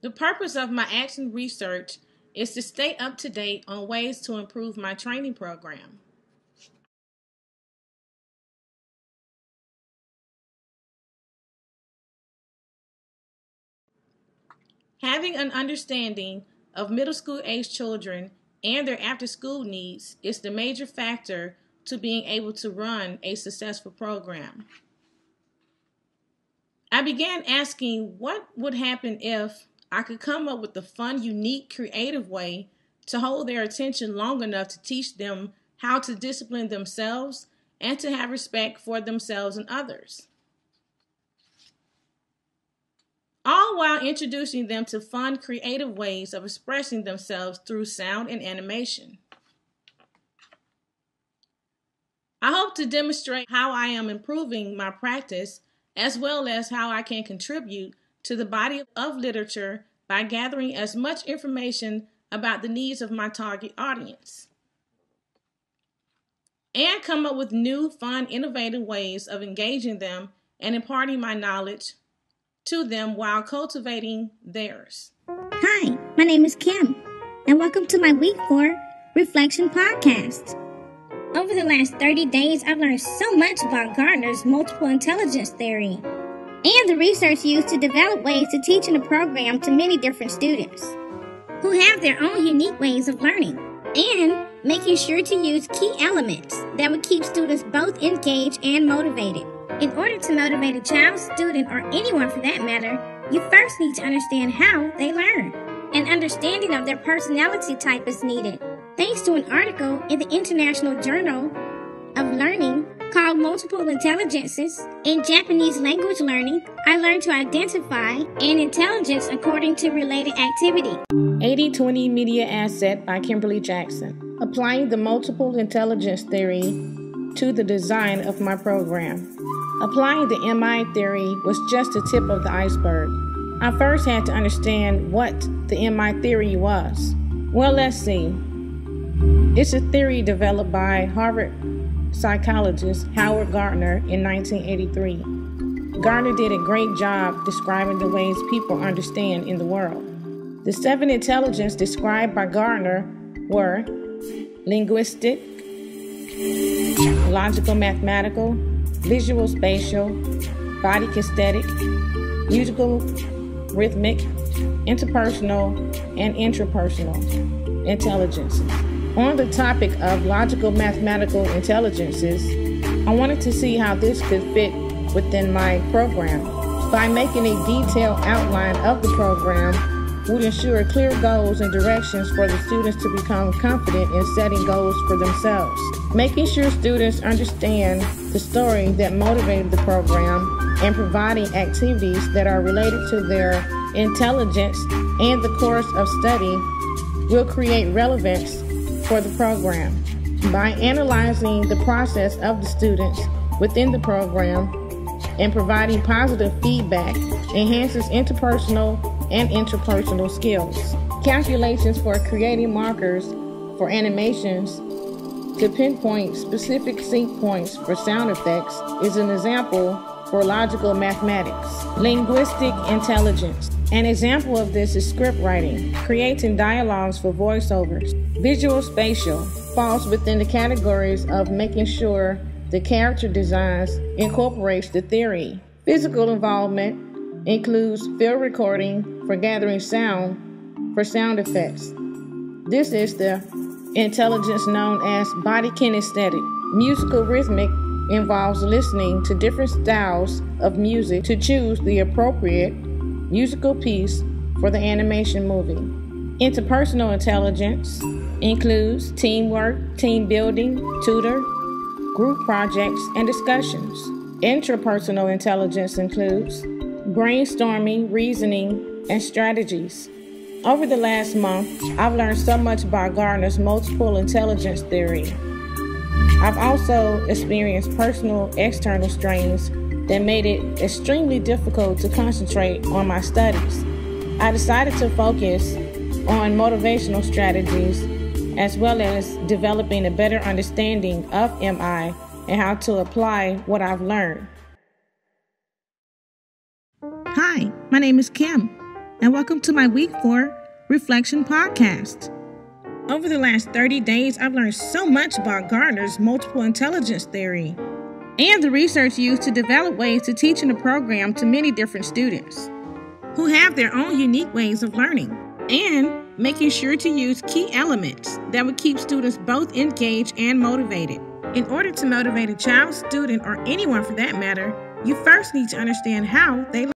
The purpose of my action research is to stay up to date on ways to improve my training program. Having an understanding of middle school age children and their after school needs is the major factor to being able to run a successful program. I began asking what would happen if I could come up with a fun, unique, creative way to hold their attention long enough to teach them how to discipline themselves and to have respect for themselves and others, all while introducing them to fun, creative ways of expressing themselves through sound and animation. I hope to demonstrate how I am improving my practice as well as how I can contribute to the body of literature by gathering as much information about the needs of my target audience, and come up with new, fun, innovative ways of engaging them and imparting my knowledge to them while cultivating theirs. Hi, my name is Kim, and welcome to my Week 4 Reflection Podcast. Over the last 30 days, I've learned so much about Gardner's multiple intelligence theory and the research used to develop ways to teach in a program to many different students who have their own unique ways of learning, and making sure to use key elements that would keep students both engaged and motivated. In order to motivate a child, student, or anyone for that matter, you first need to understand how they learn. An understanding of their personality type is needed. Thanks to an article in the International Journal of Learning called Multiple Intelligences in Japanese Language Learning, I learned to identify an intelligence according to related activity. 80-20 Media Asset by Kimberly Jackson. Applying the multiple intelligence theory to the design of my program. Applying the MI theory was just the tip of the iceberg. I first had to understand what the MI theory was. Well, let's see. It's a theory developed by Harvard psychologist Howard Gardner in 1983. Gardner did a great job describing the ways people understand in the world. The 7 intelligences described by Gardner were linguistic, logical mathematical, visual spatial, body kinesthetic, musical rhythmic, interpersonal, and intrapersonal intelligence. On the topic of logical mathematical intelligences, I wanted to see how this could fit within my program. By making a detailed outline of the program would ensure clear goals and directions for the students to become confident in setting goals for themselves. Making sure students understand the story that motivated the program and providing activities that are related to their intelligence and the course of study will create relevance for the program. By analyzing the process of the students within the program and providing positive feedback enhances interpersonal and interpersonal skills. Calculations for creating markers for animations to pinpoint specific sync points for sound effects is an example for logical mathematics. Linguistic intelligence. An example of this is script writing, creating dialogues for voiceovers. Visual spatial falls within the categories of making sure the character designs incorporates the theory. Physical involvement includes field recording for gathering sound for sound effects. This is the intelligence known as body kinesthetic. Musical rhythmic involves listening to different styles of music to choose the appropriate musical piece for the animation movie. Interpersonal intelligence includes teamwork, team building, tutor, group projects, and discussions. Intrapersonal intelligence includes brainstorming, reasoning, and strategies. Over the last month, I've learned so much about Gardner's multiple intelligence theory. I've also experienced personal external strains that made it extremely difficult to concentrate on my studies. I decided to focus on motivational strategies as well as developing a better understanding of MI and how to apply what I've learned. Hi, my name is Kim, and welcome to my Week 4 Reflection Podcast. Over the last 30 days, I've learned so much about Gardner's multiple intelligence theory and the research used to develop ways to teach in a program to many different students who have their own unique ways of learning, and making sure to use key elements that would keep students both engaged and motivated. In order to motivate a child, student, or anyone for that matter, you first need to understand how they learn.